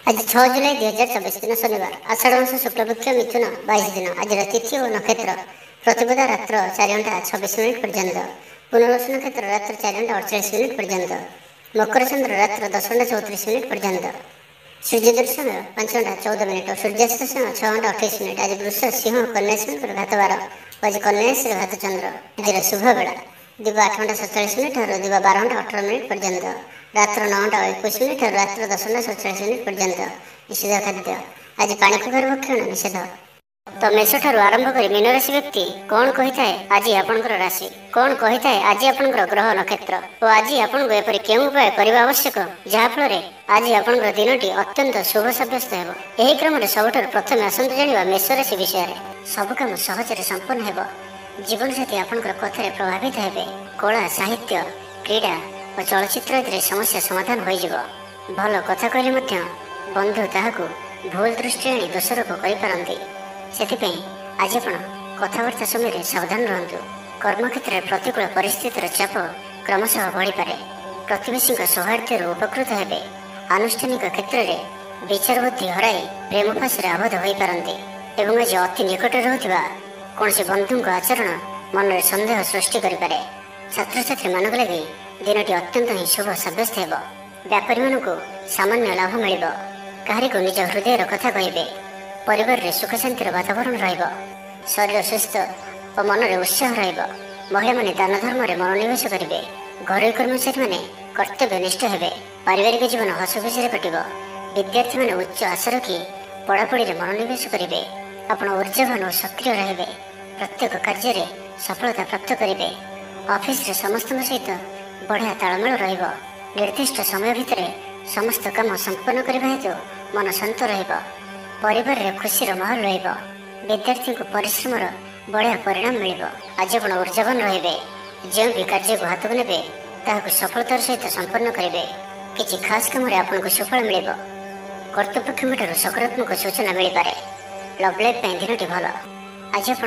आज 6 जुलाई 2024 दिन शनिवार आषाढ़ मास शुक्लपक्ष मिथुन 22 दिन आज तिथि और नक्षत्र प्रतिपदा रात्र 4:26 पर्यंत पुनर्वसु नक्षत्र रात्र 4:48 पर्यंत मकर चंद्र रात्र 10:34 पर्यंत सूर्योदय समय 5:14 सूर्यास्त समय 6:28 आज वृष सिंह कन्या श्रेणी घात 12 आज कन्या श्री घात चंद्र आज शुभ बेला दिव 8:47 और दिव 12:18 पर्यंत रात्र 9:21 और रात्र 10:47 पर्यंत निषेध खाद्य आज पानी कखार भक्षण निषेध। तो मेष ठारू आरंभ कर मीन राशि व्यक्ति कौन कही थाए आज आपणकर राशि कौन कही थाए आज आपणकर ग्रह नक्षत्र और आज आपको एपरी केउं उपाय करबा आवश्यक जहाँफल आज आपणकर दिनटी अत्यंत शुभ सब्यस्त हेब। एही क्रम में सबुठार प्रथम आसंतु जानिबा मेष राशि विषय सब काम सहजरे संपन्न हेब। जीवन साथी आपणकर कथार प्रभावित हेबे। कला साहित्य क्रीड़ा और चलचित्र आदि समस्या समाधान हो भल कथा कहले मध्य बंधु ताहाकु भूल दृष्टि आनी दोषारोप करिपारନ୍ତି। सेथिपई आज आपण कथाबार्ता समय सावधान रहंतु। कर्मक्षेत्र में प्रतिकूल परिस्थितिर चाप क्रमशः बढ़ी पारे। प्रतिवेशी सौहार्द्य उपकृत हेबे। आनुष्ठानिक क्षेत्र में विचार बुद्धि हराई प्रेम फास आबद्ध हो पारନ୍ତି एवं आज अति निकट रहूथिबा कौन बंधु आचरण मन में सन्देह सृष्टि करें। छात्र छात्री मान लगे दिनटी अत्यंत ही शुभ सब्यस्त हेब। व्यापारी मानक सामान्य लाभ मिल कहारी को निज हृदय कथा कहे। परिवार में सुख शांतिर वातावरण रहिब। शरीर सुस्थ और मन में उत्साह रहिब। महिला माने दान धर्म में मनोनिवेश करेंगे। घरोई कर्मचारी माने कर्तव्यनिष्ठ हेबे। पारिवारिक जीवन हस खुशी कटिब। विद्यार्थी माने उच्च आशा रखी पढ़ापढ़ी में मनोनिवेश करेंगे। आपण ऊर्जावान और सक्रिय रहिबे। प्रत्येक कार्य में सफलता प्राप्त करेंगे। ऑफिस रे समस्त सहित बढ़िया तालमेल रहिब। निर्दिष्ट समय भितर समस्त काम संपन्न करने हेतु मन शांत रहिब। परिवार रे खुशीर माहौल रहिब। विद्यार्थी को परिश्रम बढ़िया परिणाम मिल। आज आप ऊर्जावान रहिबे। जो भी कार्य को हाथ को नेबे ताहाकु सफलतार सहित संपन्न करेंगे। किसी खास काम आपको सफल मिल। कर्तृपक्ष सकारात्मक सूचना मिल पारे। लव लाइफ दिनटी भल। आज आप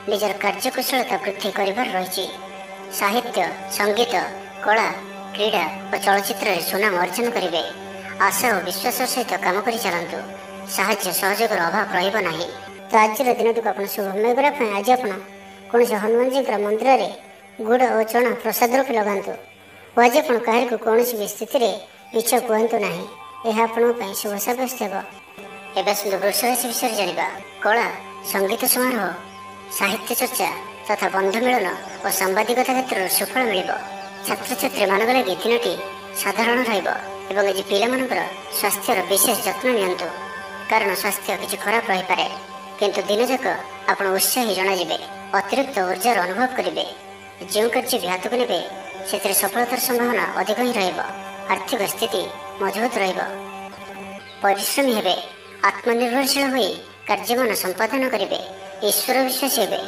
निजर कार्यकुशलता वृद्धि कर रही। साहित्य संगीत कला क्रीड़ा और चलचित्र सुनाम अर्जन करेंगे। आशा और विश्वास सहित काम कर चलतु। साहाय्य सहयोग अभाव रहा। तो आज दिन को आप शुभमय करने आज आप कौन हनुमान जी मंदिर में गुड़ और चना प्रसाद रूप लगातु। आज आप कहार को कौन भी स्थिति मिछ कहतु ना। यह आप शुभ सब्यस्त हो। एवं सुंदर वृष राशि विषय जाना। कला संगीत समारोह साहित्य चर्चा तथा बंधु मिलन और सांबादिकता क्षेत्र सुफल मिल। छात्र छात्री मान लगे दिनटी साधारण रहा। आज पिलामानकर स्वास्थ्यर विशेष जत्न नियंतु कारण स्वास्थ्य किसी खराब रही पारे किंतु दिन जाक आप उत्साही जनाजे। अतिरिक्त ऊर्जार अनुभव करेंगे। जो कार्य भी हाथ को नेबे से सफलतार संभावना अधिक ही रहिब। आर्थिक स्थिति मजबूत रहिब। परिश्रमी हेबे। आत्मनिर्भरशील होई कार्यमान संपादन करेंगे। ईश्वर विश्वास हेबे।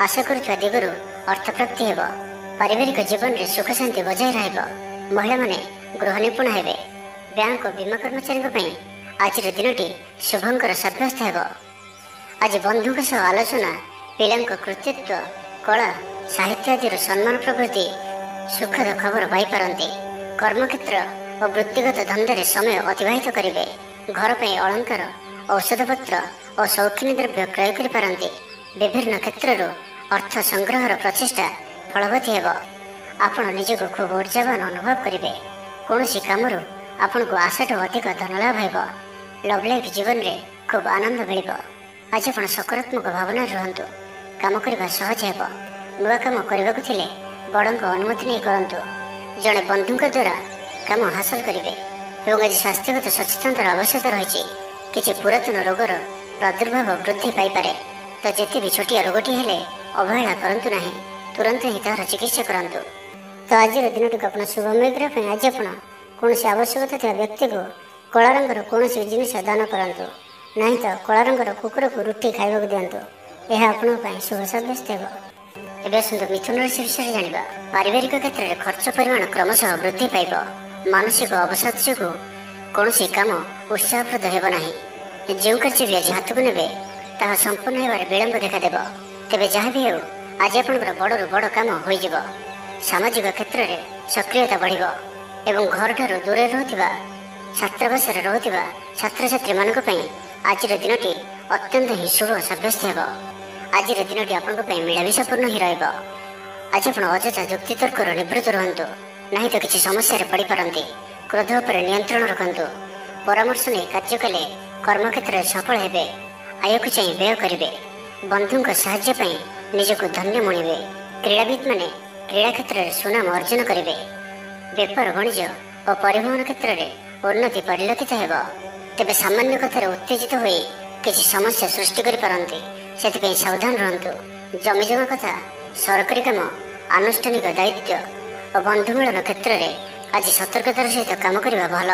आशा करुवा दिगरु अर्थप्राप्ति हेब। पारिवारिक जीवन में सुख शांति बजाय रहिब। महिला माने गृह निपुण हेबे। बैंक और बीमा कर्मचारी आज दिनटी शुभंकर सब्यस्त हेब। आज बंधु सह आलोचना पिलांक कृतित्व कला साहित्य आदि सम्मान प्रभृति सुखद खबर पाई। कर्मक्षेत्र और वृत्तिगत धंधे समय अतिबाहित करेंगे। घर पर अलंकार औषधपत्र और शौखिनी द्रव्य क्रय करें। विभिन्न क्षेत्र अर्थ संग्रहर प्रचेषा फलवती हेब। आपण निजक खूब ऊर्जावान अनुभव करेंगे। कौन कम आपण को आशाठू अधिक धन लाभ हेब। लव लाइफ जीवन में खूब आनंद मिल। आज आप सकारात्मक भावना रुहतु। काम करने सहज हेब। नुआ काम करने को बड़ अनुमति नहीं करूँ। जड़े बंधु द्वारा काम हासिल करेंगे। आज स्वास्थ्यगत सचेतनतार आवश्यकता रही। किसी पुरातन रोगर प्रादुर्भाव वृद्धि पाइपे। तो जिते भी छोटिया रोगटी हेले अवहेला करंतु नाही। तुरंत ही तार चिकित्सा करंतु। तो आज दिन को आप शुभमय करने आज आप कौन आवश्यकता था व्यक्ति को कला रंगर कौन जिनिस दान करंतु। नहीं तो कला रंगर कुकुर को रुटी खाइबा दिंतु। यह आपन शुभ सब्यस्त हो। एवं सुंदर मिथुन राशि विषय जाना। पारिवारिक क्षेत्र में खर्च परिमाण क्रमशः वृद्धि पाइब। मानसिक अवसाद जो कौन काम उत्साहप्रद होना। जो कार्य भी आज हाथ को नेबे ताहा संपन्न होबार विलंब देखादेव। तेबे जहाँ भी हो आज आपंकर बड़रू बड़ काम हो। सामाजिक क्षेत्र में सक्रियता बढ़ एवं घर ठार दूर रहुथिबा ଛାତ୍ରାବାସରେ ରହୁଥିବା ଛାତ୍ରଛାତ୍ରୀମାନଙ୍କ ପାଇଁ ଆଜିର ଦିନଟି ଅତ୍ୟନ୍ତ ହିଁ ଶୁଭ ସାବ୍ୟସ୍ତ ହେବ। ଆଜିର ଦିନଟି ଆପଣଙ୍କ ପାଇଁ ମିଳାମିଶାପୂର୍ଣ୍ଣ ହିଁ ରହିବ। ଆଜି ଆପଣ ଅଯଥା ଯୁକ୍ତିତର୍କରୁ ନିବୃତ୍ତ ରୁହନ୍ତୁ, ନାହିଁ ତ କିଛି ସମସ୍ୟାରେ ପଡ଼ିପାରନ୍ତି। କ୍ରୋଧ ଉପରେ ନିୟନ୍ତ୍ରଣ ରଖନ୍ତୁ। ପରାମର୍ଶ ନେଇ କାର୍ଯ୍ୟ କଲେ କର୍ମକ୍ଷେତ୍ରରେ ସଫଳ ହେବେ। ଆୟକୁ ଚାହିଁ ବ୍ୟୟ କରିବେ। ବନ୍ଧୁଙ୍କ ସାହାଯ୍ୟ ପାଇଁ ନିଜକୁ ଧନ୍ୟ ମଣିବେ। କ୍ରୀଡ଼ାବିତ୍ମାନେ କ୍ରୀଡ଼ା କ୍ଷେତ୍ରରେ ସୁନାମ ଅର୍ଜନ କରିବେ। ବେପାର ବାଣିଜ୍ୟ ଓ ପରିବହନ କ୍ଷେତ୍ରରେ ଉନ୍ନତି ପରିଲକ୍ଷିତ ହେବ। ତେବେ ସାମାନ୍ୟ କଥାରେ ଉତ୍ତେଜିତ ହୋଇ କିଛି ସମସ୍ୟା ସୃଷ୍ଟି କରିପାରନ୍ତି, ସେଥିପାଇଁ ସାବଧାନ ରୁହନ୍ତୁ। ଜମିଜମା କଥା, ସରକାରୀ କାମ, ଆନୁଷ୍ଠାନିକ ଦାୟିତ୍ୱ ଓ ବନ୍ଧୁମିଳନ କ୍ଷେତ୍ରରେ ଆଜି ସତର୍କତାର ସହିତ କାମ କରିବା ଭଲ।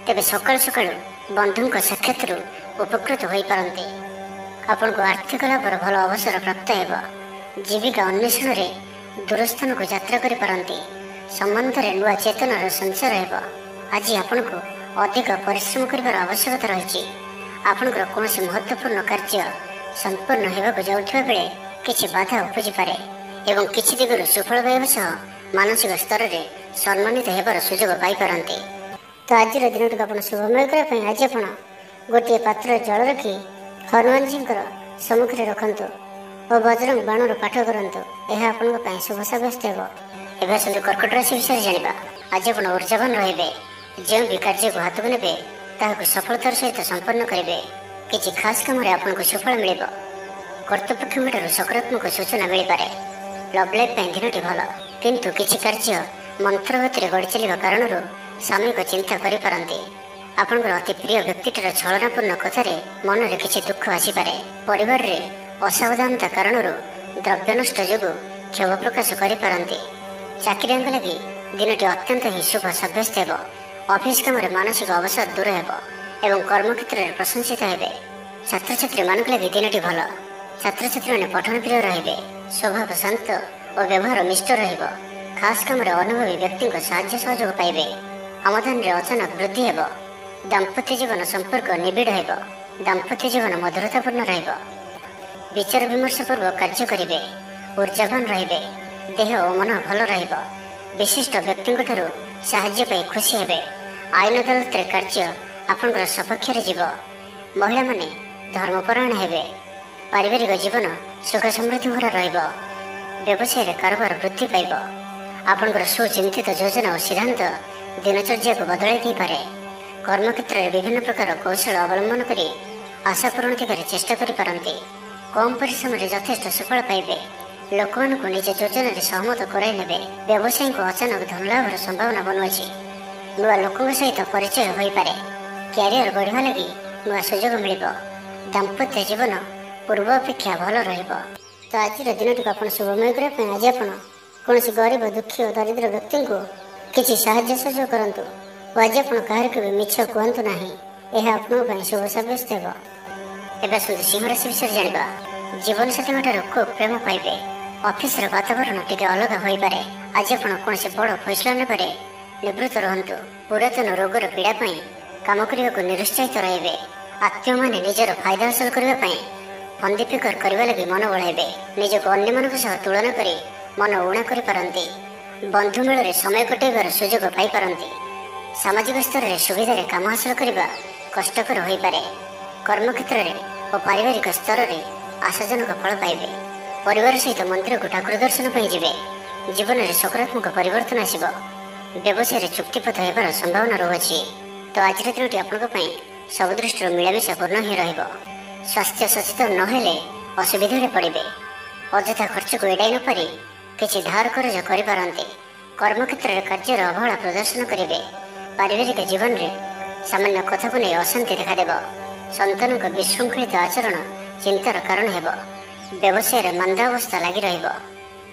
ତେବେ ସକାଳୁ ସକାଳୁ ବନ୍ଧୁଙ୍କ ସାକ୍ଷାତରୁ ଉପକୃତ ହୋଇପାରନ୍ତି। ଆପଣଙ୍କୁ ଆର୍ଥିକ ଲାଭର ଭଲ ଅବସର ପ୍ରାପ୍ତ ହେବ। ଜୀବିକା ଅନ୍ୱେଷଣରେ ଦୂରସ୍ଥାନକୁ ଯାତ୍ରା କରିପାରନ୍ତି। ସମ୍ବନ୍ଧରେ ନୂଆ ଚେତନାର ସଞ୍ଚାର ହେବ। ଆଜି ଆପଣଙ୍କୁ ଅଧିକ ପରିଶ୍ରମ କରିବାର ଆବଶ୍ୟକତା ରହିଛି। ଆପଣଙ୍କର କୌଣସି ମହତ୍ତ୍ୱପୂର୍ଣ୍ଣ କାର୍ଯ୍ୟ ସମ୍ପୂର୍ଣ୍ଣ ହେବାକୁ ଯାଉଥିବା ବେଳେ କିଛି ବାଧା ଉପୁଜିପାରେ ଏବଂ କିଛି ଦିଗରୁ ସୁଫଳ ପାଇବା ସହ ମାନସିକ ସ୍ତରରେ ସମ୍ମାନିତ ହେବାର ସୁଯୋଗ ପାଇପାରନ୍ତି। ତ ଆଜିର ଦିନଟିକୁ ଆପଣ ଶୁଭମୟ କରିବା ପାଇଁ ଆଜି ଆପଣ ଗୋଟିଏ ପାତ୍ରରେ ଜଳ ରଖି ହନୁମାନଜୀଙ୍କର ସମ୍ମୁଖରେ ରଖନ୍ତୁ ଓ ବଜରଙ୍ଗ ବାଣର ପାଠ କରନ୍ତୁ। ଏହା ଆପଣଙ୍କ ପାଇଁ ଶୁଭ ସାବ୍ୟସ୍ତ ହେବ। ଏବେ ଆସନ୍ତୁ କର୍କଟ ରାଶି ବିଷୟରେ ଜାଣିବା। ଆଜି ଆପଣ ଊର୍ଜାବାନ ରହିବେ। ଯେଉଁ ବି କାର୍ଯ୍ୟକୁ ହାତକୁ ନେବେ ତାହାକୁ ସଫଳତାର ସହିତ ସମ୍ପନ୍ନ କରିବେ। କିଛି ଖାସ୍ କାମରେ ଆପଣଙ୍କୁ ସୁଫଳ ମିଳିବ। କର୍ତ୍ତୃପକ୍ଷଙ୍କଠାରୁ ସକାରାତ୍ମକ ସୂଚନା ମିଳିପାରେ। ଲଭ୍ ଲାଇଫ୍ ପାଇଁ ଦିନଟି ଭଲ, କିନ୍ତୁ କିଛି କାର୍ଯ୍ୟ ମନ୍ତ୍ରଗତିରେ ଗଡ଼ି ଚାଲିବା କାରଣରୁ ସାମୟିକ ଚିନ୍ତା କରିପାରନ୍ତି। ଆପଣଙ୍କର ଅତି ପ୍ରିୟ ବ୍ୟକ୍ତିଟିର ଛଳନାପୂର୍ଣ୍ଣ କଥାରେ ମନରେ କିଛି ଦୁଃଖ ଆସିପାରେ। ପରିବାରରେ ଅସାବଧାନତା କାରଣରୁ ଦ୍ରବ୍ୟ ନଷ୍ଟ ଯୋଗୁଁ କ୍ଷୋଭ ପ୍ରକାଶ କରିପାରନ୍ତି। ଚାକିରିଆଙ୍କ ଲାଗି ଦିନଟି ଅତ୍ୟନ୍ତ ହିଁ ଶୁଭ ସାବ୍ୟସ୍ତ ହେବ। ଅଫିସ କାମରେ ମାନସିକ ଅବସାଦ ଦୂର ହେବ ଏବଂ କର୍ମକ୍ଷେତ୍ରରେ ପ୍ରଶଂସିତ ହେବେ। ଛାତ୍ରଛାତ୍ରୀମାନଙ୍କ ଲାଗି ଦିନଟି ଭଲ। ଛାତ୍ରଛାତ୍ରୀମାନେ ପଠନ ପ୍ରିୟ ରହିବେ। ସ୍ୱଭାବ ଶାନ୍ତ ଓ ବ୍ୟବହାର ମିଷ୍ଟ ରହିବ। ଖାସ୍ କାମରେ ଅନୁଭବୀ ବ୍ୟକ୍ତିଙ୍କ ସାହାଯ୍ୟ ସହଯୋଗ ପାଇବେ। ଆମଦାନୀରେ ଅଚାନକ ବୃଦ୍ଧି ହେବ। ଦାମ୍ପତ୍ୟ ଜୀବନ ସମ୍ପର୍କ ନିବିଡ଼ ହେବ। ଦାମ୍ପତ୍ୟ ଜୀବନ ମଧୁରତାପୂର୍ଣ୍ଣ ରହିବ। ବିଚାର ବିମର୍ଶ ପୂର୍ବକ କାର୍ଯ୍ୟ କରିବେ। ଊର୍ଜାବାନ ରହିବେ। ଦେହ ଓ ମନ ଭଲ ରହିବ। ବିଶିଷ୍ଟ ବ୍ୟକ୍ତିଙ୍କଠାରୁ ସାହାଯ୍ୟ ପାଇ ଖୁସି ହେବେ। ଆଇନ ଅଦାଲତରେ କାର୍ଯ୍ୟ ଆପଣଙ୍କର ସପକ୍ଷରେ ଯିବ। ମହିଳାମାନେ ଧର୍ମପରାୟଣ ହେବେ। ପାରିବାରିକ ଜୀବନ ସୁଖ ସମୃଦ୍ଧି ଭରା ରହିବ। ବ୍ୟବସାୟରେ କାରବାର ବୃଦ୍ଧି ପାଇବ। ଆପଣଙ୍କର ସୁଚିନ୍ତିତ ଯୋଜନା ଓ ସିଦ୍ଧାନ୍ତ ଦିନଚର୍ଯ୍ୟାକୁ ବଦଳାଇ ଦେଇପାରେ। କର୍ମକ୍ଷେତ୍ରରେ ବିଭିନ୍ନ ପ୍ରକାର କୌଶଳ ଅବଲମ୍ବନ କରି ଆଶା ପୂରଣ ଦିଗରେ ଚେଷ୍ଟା କରିପାରନ୍ତି। କମ୍ ପରିଶ୍ରମରେ ଯଥେଷ୍ଟ ସୁଫଳ ପାଇବେ। ଲୋକମାନଙ୍କୁ ନିଜ ଯୋଜନାରେ ସହମତ କରାଇ ନେବେ। ବ୍ୟବସାୟୀଙ୍କୁ ଅଚାନକ ଧନଲାଭର ସମ୍ଭାବନା ବନୁଅଛି। ନୂଆ ଲୋକଙ୍କ ସହିତ ପରିଚୟ ହୋଇପାରେ। କ୍ୟାରିୟର ଗଢ଼ିବା ଲାଗି ନୂଆ ସୁଯୋଗ ମିଳିବ। ଦାମ୍ପତ୍ୟ ଜୀବନ ପୂର୍ବ ଅପେକ୍ଷା ଭଲ ରହିବ। ତ ଆଜିର ଦିନଟିକୁ ଆପଣ ଶୁଭମୟ କରିବା ପାଇଁ ଆଜି ଆପଣ କୌଣସି ଗରିବ, ଦୁଃଖୀ ଓ ଦରିଦ୍ର ବ୍ୟକ୍ତିଙ୍କୁ କିଛି ସାହାଯ୍ୟ ସହଯୋଗ କରନ୍ତୁ ଓ ଆଜି ଆପଣ କାହାରିକୁ ବି ମିଛ କୁହନ୍ତୁ ନାହିଁ। ଏହା ଆପଣଙ୍କ ପାଇଁ ଶୁଭ ସାବ୍ୟସ୍ତ ହେବ। ଏବେ ଆସନ୍ତୁ ସିଂହ ରାଶି ବିଷୟରେ ଜାଣିବା। ଜୀବନସାଥୀଙ୍କଠାରୁ ଖୁବ୍ ପ୍ରେମ ପାଇବେ। ଅଫିସର ବାତାବରଣ ଟିକେ ଅଲଗା ହୋଇପାରେ। ଆଜି ଆପଣ କୌଣସି ବଡ଼ ଫଇସଲା ନେବାରେ ନିବୃତ୍ତ ରୁହନ୍ତୁ। ପୁରାତନ ରୋଗର ପୀଡ଼ା ପାଇଁ କାମ କରିବାକୁ ନିରୁତ୍ସାହିତ ରହିବେ। ଆତ୍ମୀୟମାନେ ନିଜର ଫାଇଦା ହାସଲ କରିବା ପାଇଁ ଫନ୍ଦି ଫିକର କରିବା ଲାଗି ମନ ବଳାଇବେ। ନିଜକୁ ଅନ୍ୟମାନଙ୍କ ସହ ତୁଳନା କରି ମନ ଊଣା କରିପାରନ୍ତି। ବନ୍ଧୁ ମେଳରେ ସମୟ କଟାଇବାର ସୁଯୋଗ ପାଇପାରନ୍ତି। ସାମାଜିକ ସ୍ତରରେ ସୁବିଧାରେ କାମ ହାସଲ କରିବା କଷ୍ଟକର ହୋଇପାରେ। କର୍ମକ୍ଷେତ୍ରରେ ଓ ପାରିବାରିକ ସ୍ତରରେ ଆଶାଜନକ ଫଳ ପାଇବେ। ପରିବାର ସହିତ ମନ୍ଦିରକୁ ଠାକୁର ଦର୍ଶନ ପାଇଁ ଯିବେ। ଜୀବନରେ ସକାରାତ୍ମକ ପରିବର୍ତ୍ତନ ଆସିବ। ବ୍ୟବସାୟରେ ଚୁକ୍ତିପଥ ହେବାର ସମ୍ଭାବନା ରହୁଅଛି। ତ ଆଜିର ଦିନଟି ଆପଣଙ୍କ ପାଇଁ ସବୁ ଦୃଷ୍ଟିରୁ ମିଳାମିଶା ପୂର୍ଣ୍ଣ ହିଁ ରହିବ। ସ୍ୱାସ୍ଥ୍ୟ ସଚେତନ ନହେଲେ ଅସୁବିଧାରେ ପଡ଼ିବେ। ଅଯଥା ଖର୍ଚ୍ଚକୁ ଏଡ଼ାଇ ନପାରି କିଛି ଧାର କରଜ କରିପାରନ୍ତି। କର୍ମକ୍ଷେତ୍ରରେ କାର୍ଯ୍ୟର ଅବହେଳା ପ୍ରଦର୍ଶନ କରିବେ। ପାରିବାରିକ ଜୀବନରେ ସାମାନ୍ୟ କଥାକୁ ନେଇ ଅଶାନ୍ତି ଦେଖାଦେବ। ସନ୍ତାନଙ୍କ ବିଶୃଙ୍ଖଳିତ ଆଚରଣ ଚିନ୍ତାର କାରଣ ହେବ। ବ୍ୟବସାୟରେ ମାନ୍ଦାବସ୍ଥା ଲାଗି ରହିବ।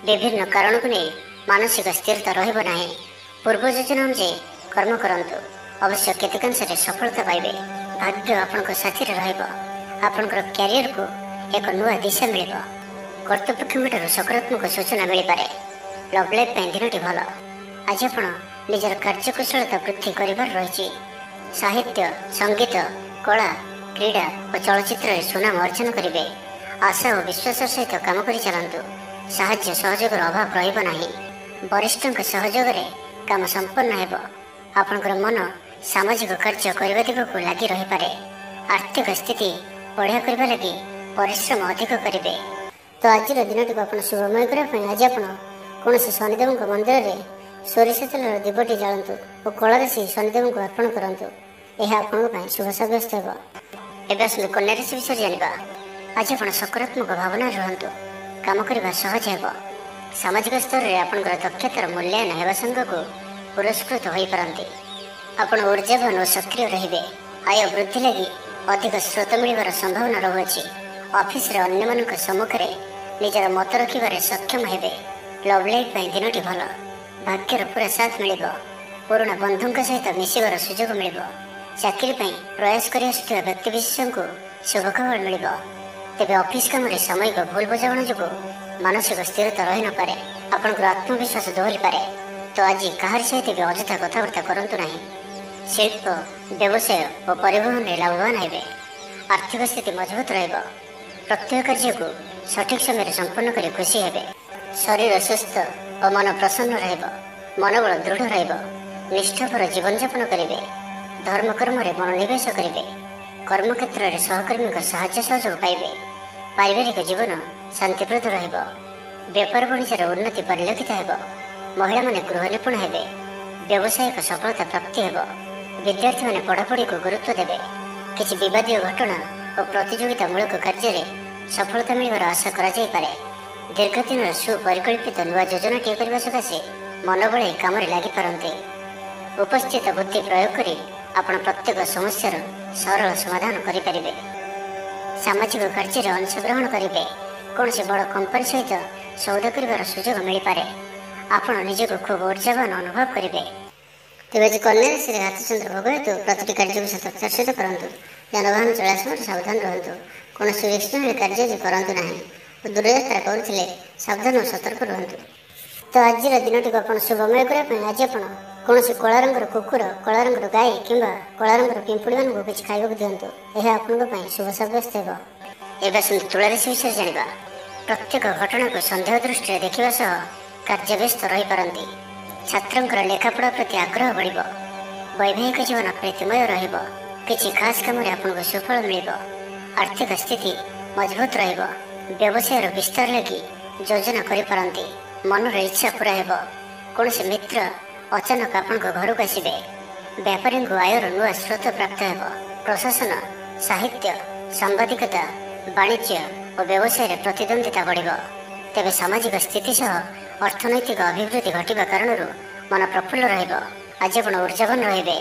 ବିଭିନ୍ନ କାରଣକୁ ନେଇ ମାନସିକ ସ୍ଥିରତା ରହିବ ନାହିଁ। ପୂର୍ବ ଯୋଜନା ଅନୁଯାୟୀ କର୍ମ କରନ୍ତୁ। ଅବଶ୍ୟ କେତେକାଂଶରେ ସଫଳତା ପାଇବେ। ଭାଗ୍ୟ ଆପଣଙ୍କ ସାଥିରେ ରହିବ। ଆପଣଙ୍କର କ୍ୟାରିୟରକୁ ଏକ ନୂଆ ଦିଶା ମିଳିବ। କର୍ତ୍ତୃପକ୍ଷଙ୍କଠାରୁ ସକାରାତ୍ମକ ସୂଚନା ମିଳିପାରେ। ଲଭ୍ ଲାଇଫ୍ ପାଇଁ ଦିନଟି ଭଲ। ଆଜି ଆପଣ ନିଜର କାର୍ଯ୍ୟକୁଶଳତା ବୃଦ୍ଧି କରିବାର ରହିଛି। ସାହିତ୍ୟ, ସଙ୍ଗୀତ, କଳା, କ୍ରୀଡ଼ା ଓ ଚଳଚ୍ଚିତ୍ରରେ ସୁନାମ ଅର୍ଜନ କରିବେ। ଆଶା ଓ ବିଶ୍ୱାସର ସହିତ କାମ କରି ଚାଲନ୍ତୁ। ସାହାଯ୍ୟ ସହଯୋଗର ଅଭାବ ରହିବ ନାହିଁ। ବରିଷ୍ଠଙ୍କ ସହଯୋଗରେ କାମ ସମ୍ପନ୍ନ ହେବ। ଆପଣଙ୍କର ମନ ସାମାଜିକ କାର୍ଯ୍ୟ କରିବା ଦିଗକୁ ଲାଗି ରହିପାରେ। ଆର୍ଥିକ ସ୍ଥିତି ବଢ଼ିଆ କରିବା ଲାଗି ପରିଶ୍ରମ ଅଧିକ କରିବେ। ତ ଆଜିର ଦିନଟିକୁ ଆପଣ ଶୁଭମୟ କରିବା ପାଇଁ ଆଜି ଆପଣ କୌଣସି ଶନିଦେବଙ୍କ ମନ୍ଦିରରେ ସୋରିଷ ତେଲର ଦୀପଟି ଜାଳନ୍ତୁ ଓ କଳାରେ ସେହି ଶନିଦେବଙ୍କୁ ଅର୍ପଣ କରନ୍ତୁ। ଏହା ଆପଣଙ୍କ ପାଇଁ ଶୁଭ ସାବ୍ୟସ୍ତ ହେବ। ଏବେ ଆସନ୍ତୁ କନ୍ୟା ରାଶି ବିଷୟରେ ଜାଣିବା। ଆଜି ଆପଣ ସକାରାତ୍ମକ ଭାବନାରେ ରୁହନ୍ତୁ। କାମ କରିବା ସହଜ ହେବ। ସାମାଜିକ ସ୍ତରରେ ଆପଣଙ୍କର ଦକ୍ଷତାର ମୂଲ୍ୟାୟନ ହେବା ସାଙ୍ଗକୁ ପୁରସ୍କୃତ ହୋଇପାରନ୍ତି। ଆପଣ ଊର୍ଜାବାନ ଓ ସକ୍ରିୟ ରହିବେ। ଆୟ ବୃଦ୍ଧି ଲାଗି ଅଧିକ ସ୍ରୋତ ମିଳିବାର ସମ୍ଭାବନା ରହୁଅଛି। ଅଫିସରେ ଅନ୍ୟମାନଙ୍କ ସମ୍ମୁଖରେ ନିଜର ମତ ରଖିବାରେ ସକ୍ଷମ ହେବେ। ଲଭ୍ ଲାଇଫ୍ ପାଇଁ ଦିନଟି ଭଲ। ଭାଗ୍ୟର ପୁରା ସାଥ ମିଳିବ। ପୁରୁଣା ବନ୍ଧୁଙ୍କ ସହିତ ମିଶିବାର ସୁଯୋଗ ମିଳିବ। ଚାକିରି ପାଇଁ ପ୍ରୟାସ କରି ଆସୁଥିବା ବ୍ୟକ୍ତିବିଶେଷଙ୍କୁ ଶୁଭ ଖବର ମିଳିବ। ତେବେ ଅଫିସ କାମରେ ସାମୟିକ ଭୁଲ ବୁଝାମଣା ଯୋଗୁଁ ମାନସିକ ସ୍ଥିରତା ରହିନପାରେ। ଆପଣଙ୍କର ଆତ୍ମବିଶ୍ୱାସ ଦୋହରିପାରେ। ତ ଆଜି କାହାରି ସହିତ ବି ଅଯଥା କଥାବାର୍ତ୍ତା କରନ୍ତୁ ନାହିଁ। ଶିଳ୍ପ, ବ୍ୟବସାୟ ଓ ପରିବହନରେ ଲାଭବାନ ହେବେ। ଆର୍ଥିକ ସ୍ଥିତି ମଜବୁତ ରହିବ। ପ୍ରତ୍ୟେକ କାର୍ଯ୍ୟକୁ ସଠିକ ସମୟରେ ସମ୍ପନ୍ନ କରି ଖୁସି ହେବେ। ଶରୀର ସୁସ୍ଥ ଓ ମନ ପ୍ରସନ୍ନ ରହିବ। ମନୋବଳ ଦୃଢ଼ ରହିବ। ନିଷ୍ଠାପର ଜୀବନଯାପନ କରିବେ। ଧର୍ମକର୍ମରେ ମନୋନିବେଶ କରିବେ। କର୍ମକ୍ଷେତ୍ରରେ ସହକର୍ମୀଙ୍କ ସାହାଯ୍ୟ ସହଯୋଗ ପାଇବେ। ପାରିବାରିକ ଜୀବନ ଶାନ୍ତିପ୍ରଦ ରହିବ। ବେପାର ବାଣିଜ୍ୟର ଉନ୍ନତି ପରିଲକ୍ଷିତ ହେବ। ମହିଳାମାନେ ଗୃହ ନିପୁଣ ହେବେ। ବ୍ୟବସାୟିକ ସଫଳତା ପ୍ରାପ୍ତି ହେବ। ବିଦ୍ୟାର୍ଥୀମାନେ ପଢ଼ାପଢ଼ିକୁ ଗୁରୁତ୍ୱ ଦେବେ। କିଛି ବିବାଦୀୟ ଘଟଣା ଓ ପ୍ରତିଯୋଗିତାମୂଳକ କାର୍ଯ୍ୟରେ ସଫଳତା ମିଳିବାର ଆଶା କରାଯାଇପାରେ। ଦୀର୍ଘଦିନର ସୁପରିକଳ୍ପିତ ନୂଆ ଯୋଜନାଟିଏ କରିବା ସକାଶେ ମନ ବଳାଇ କାମରେ ଲାଗିପାରନ୍ତି। ଉପସ୍ଥିତ ବୁଦ୍ଧି ପ୍ରୟୋଗ କରି ଆପଣ ପ୍ରତ୍ୟେକ ସମସ୍ୟାର ସରଳ ସମାଧାନ କରିପାରିବେ। ସାମାଜିକ କାର୍ଯ୍ୟରେ ଅଂଶଗ୍ରହଣ କରିବେ। କୌଣସି ବଡ଼ କମ୍ପାନୀ ସହିତ ସୌଦା କରିବାର ସୁଯୋଗ ମିଳିପାରେ। ଆପଣ ନିଜକୁ ଖୁବ୍ ଊର୍ଜାବାନ ଅନୁଭବ କରିବେ। ତେବେ ଆଜି କନ୍ୟା ରାଶିରେ ହାତଚନ୍ଦ୍ର ଭୋଗ ହେତୁ ପ୍ରତିଟି କାର୍ଯ୍ୟକୁ ସତର୍କତାର ସହିତ କରନ୍ତୁ। ଯାନବାହନ ଚଳାଇବା ସମୟରେ ସାବଧାନ ରୁହନ୍ତୁ। କୌଣସି ରିସ୍କରେ କାର୍ଯ୍ୟ ଆଜି କରନ୍ତୁ ନାହିଁ ଓ ଦୂରଯାତ୍ରା କରୁଥିଲେ ସାବଧାନ ଓ ସତର୍କ ରୁହନ୍ତୁ। ତ ଆଜିର ଦିନଟିକୁ ଆପଣ ଶୁଭମୟ କରିବା ପାଇଁ ଆଜି ଆପଣ କୌଣସି କଳା ରଙ୍ଗର କୁକୁର, କଳା ରଙ୍ଗର ଗାଈ କିମ୍ବା କଳା ରଙ୍ଗର ପିମ୍ପୁଡ଼ିମାନଙ୍କୁ କିଛି ଖାଇବାକୁ ଦିଅନ୍ତୁ। ଏହା ଆପଣଙ୍କ ପାଇଁ ଶୁଭ ସାବ୍ୟସ୍ତ ହେବ। ଏବେ ଆସନ୍ତୁ ତୁଳା ରାଶି ବିଷୟରେ ଜାଣିବା। ପ୍ରତ୍ୟେକ ଘଟଣାକୁ ସନ୍ଦେହ ଦୃଷ୍ଟିରେ ଦେଖିବା ସହ କାର୍ଯ୍ୟବ୍ୟସ୍ତ ରହିପାରନ୍ତି। ଛାତ୍ରଙ୍କର ଲେଖାପଢ଼ା ପ୍ରତି ଆଗ୍ରହ ବଢ଼ିବ। ବୈବାହିକ ଜୀବନ ପ୍ରୀତିମୟ ରହିବ। କିଛି ଖାସ୍ କାମରେ ଆପଣଙ୍କୁ ସୁଫଳ ମିଳିବ। ଆର୍ଥିକ ସ୍ଥିତି ମଜବୁତ ରହିବ। ବ୍ୟବସାୟର ବିସ୍ତାର ଲାଗି ଯୋଜନା କରିପାରନ୍ତି। ମନର ଇଚ୍ଛା ପୂରା ହେବ। କୌଣସି ମିତ୍ର ଅଚାନକ ଆପଣଙ୍କ ଘରକୁ ଆସିବେ। ବ୍ୟାପାରୀଙ୍କୁ ଆୟର ନୂଆ ସ୍ରୋତ ପ୍ରାପ୍ତ ହେବ। ପ୍ରଶାସନ, ସାହିତ୍ୟ, ସାମ୍ବାଦିକତା, ବାଣିଜ୍ୟ ଓ ବ୍ୟବସାୟରେ ପ୍ରତିଦ୍ୱନ୍ଦ୍ୱିତା ବଢ଼ିବ। ତେବେ ସାମାଜିକ ସ୍ଥିତି ସହ ଅର୍ଥନୈତିକ ଅଭିବୃଦ୍ଧି ଘଟିବା କାରଣରୁ ମନ ପ୍ରଫୁଲ୍ଲ ରହିବ। ଆଜି ଆପଣ ଊର୍ଜାବାନ ରହିବେ।